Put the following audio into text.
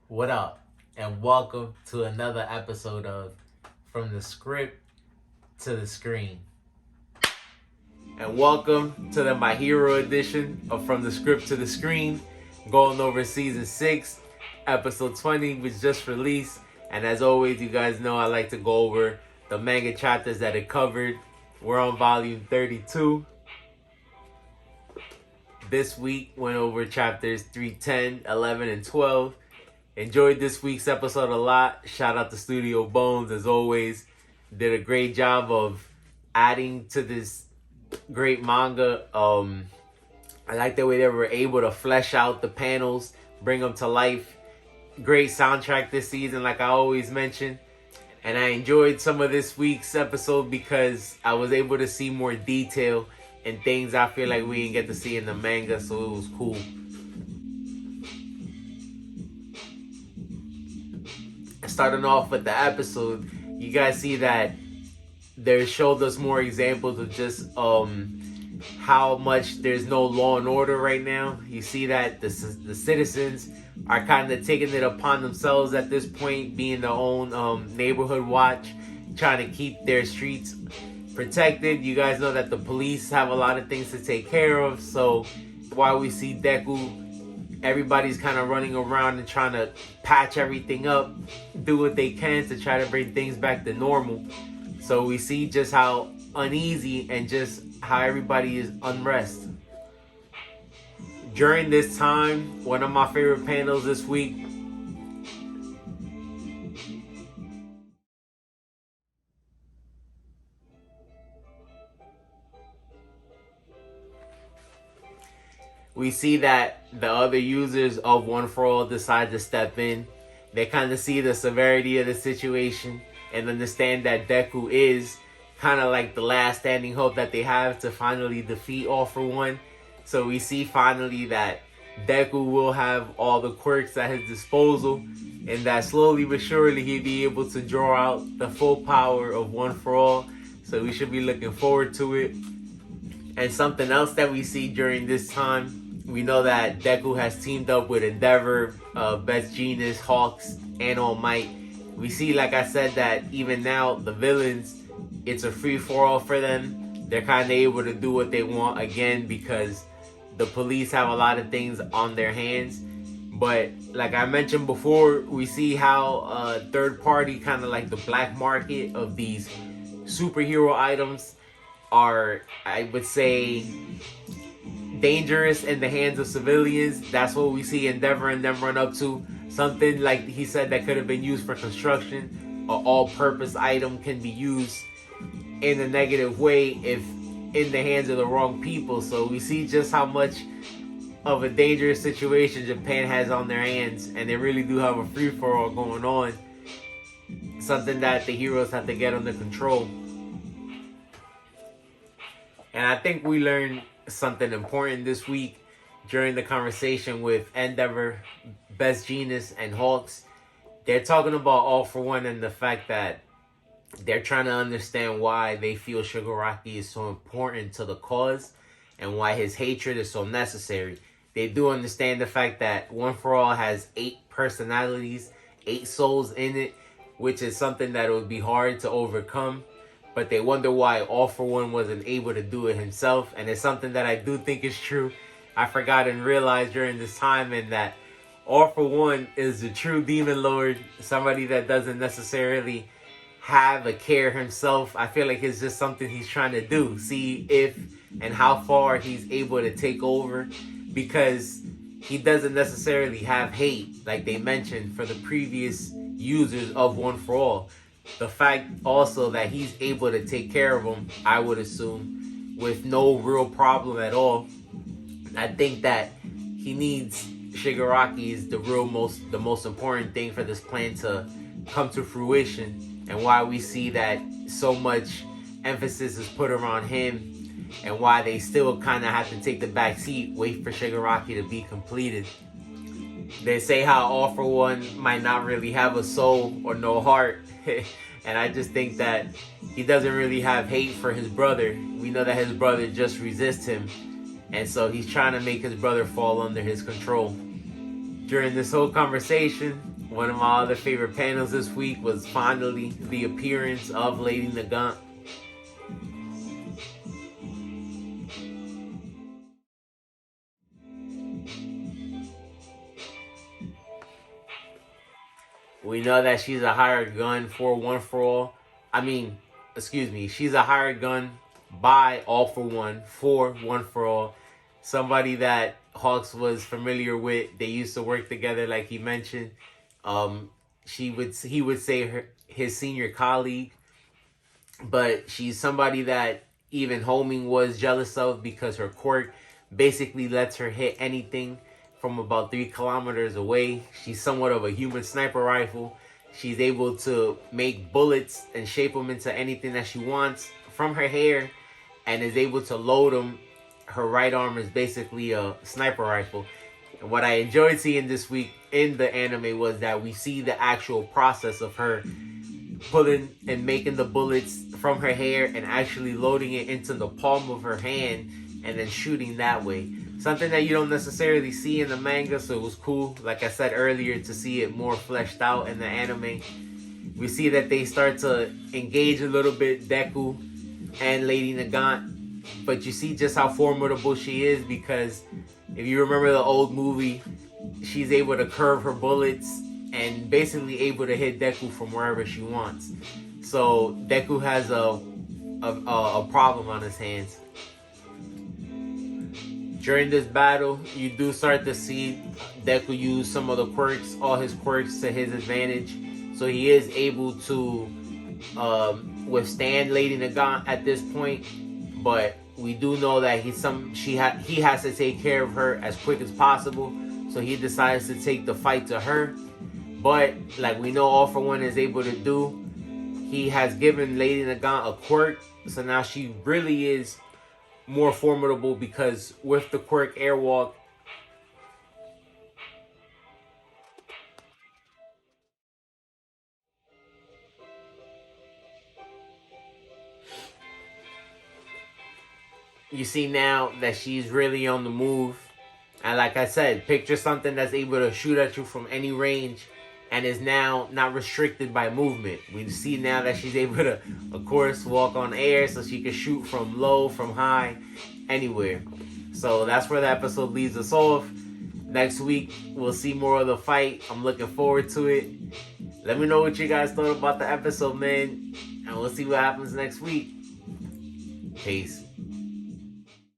What up? And welcome to another episode of From the Script to the Screen. And welcome to the My Hero edition of From the Script to the Screen, going over season 6, episode 20, which just released. And as always, you guys know I like to go over the manga chapters that it covered. We're on volume 32. This week went over chapters 310, 11, and 12. Enjoyed this week's episode a lot. Shout out to Studio Bones, as always. Did a great job of adding to this great manga. I like the way they were able to flesh out the panels, bring them to life. Great soundtrack this season, like I always mention. And I enjoyed some of this week's episode because I was able to see more detail and things I feel like we didn't get to see in the manga, so it was cool. Starting off with the episode, you guys see that they showed us more examples of just how much there's no law and order right now. You see that the citizens are kind of taking it upon themselves at this point, being their own neighborhood watch, trying to keep their streets protected. You guys know that the police have a lot of things to take care of, so while we see Deku, everybody's kind of running around and trying to patch everything up, do what they can to try to bring things back to normal. So we see just how uneasy and just how everybody is unrest. During this time, one of my favorite panels this week, we see that the other users of One For All decide to step in. They kind of see the severity of the situation and understand that Deku is kind of like the last standing hope that they have to finally defeat All For One. So we see finally that Deku will have all the quirks at his disposal, and that slowly but surely he'll be able to draw out the full power of One For All. So we should be looking forward to it. And something else that we see during this time, we know that Deku has teamed up with Endeavor, Best Genius, Hawks, and All Might. We see, like I said, that even now, the villains, it's a free-for-all for them. They're kind of able to do what they want again because the police have a lot of things on their hands. But like I mentioned before, we see how third party, kind of like the black market of these superhero items are, I would say, dangerous in the hands of civilians. That's what we see Endeavor and them run up to. Something like he said that could have been used for construction. An all-purpose item can be used in a negative way if in the hands of the wrong people. So we see just how much of a dangerous situation Japan has on their hands, and they really do have a free-for-all going on. Something that the heroes have to get under control. And I think we learned something important this week during the conversation with Endeavor, Best Genius, and Hawks. They're talking about All For One and the fact that they're trying to understand why they feel Shigaraki is so important to the cause and why his hatred is so necessary. They do understand the fact that One For All has 8 personalities, 8 souls in it, which is something that would be hard to overcome. But they wonder why All For One wasn't able to do it himself. And it's something that I do think is true. I forgot and realized during this time, and that All For One is the true demon lord. Somebody that doesn't necessarily have a care himself. I feel like it's just something he's trying to do. See if and how far he's able to take over. Because he doesn't necessarily have hate, like they mentioned, for the previous users of One For All. The fact also that he's able to take care of them, I would assume, with no real problem at all. I think that he needs Shigaraki is the most important thing for this plan to come to fruition, and why we see that so much emphasis is put around him, and why they still kind of have to take the back seat, wait for Shigaraki to be completed. They say how All For One might not really have a soul or no heart. And I just think that he doesn't really have hate for his brother. We know that his brother just resists him. And so he's trying to make his brother fall under his control. During this whole conversation, One of my other favorite panels this week was finally the appearance of Lady Nagant. We know that she's a hired gun for One For All. She's a hired gun by All For One For All. Somebody that Hawks was familiar with. They used to work together, like he mentioned. He would say his senior colleague, but she's somebody that even Homing was jealous of because her quirk basically lets her hit anything from about 3 kilometers away. She's somewhat of a human sniper rifle. She's able to make bullets and shape them into anything that she wants from her hair, and is able to load them. Her right arm is basically a sniper rifle. And what I enjoyed seeing this week in the anime was that we see the actual process of her pulling and making the bullets from her hair and actually loading it into the palm of her hand and then shooting that way. Something that you don't necessarily see in the manga, so it was cool, like I said earlier, to see it more fleshed out in the anime. We see that they start to engage a little bit, Deku and Lady Nagant, but you see just how formidable she is, because if you remember the old movie, she's able to curve her bullets and basically able to hit Deku from wherever she wants. So Deku has a problem on his hands. During this battle, you do start to see Deku use some of the quirks, all his quirks to his advantage. So he is able to withstand Lady Nagant at this point. But we do know that he has to take care of her as quick as possible. So he decides to take the fight to her. But like we know All For One is able to do, he has given Lady Nagant a quirk. So now she really is more formidable, because with the quirk Airwalk, you see now that she's really on the move. And like I said, picture something that's able to shoot at you from any range and is now not restricted by movement. We see now that she's able to, of course, walk on air, so she can shoot from low, from high, anywhere. So that's where the episode leaves us off. Next week, we'll see more of the fight. I'm looking forward to it. Let me know what you guys thought about the episode, man. And we'll see what happens next week. Peace.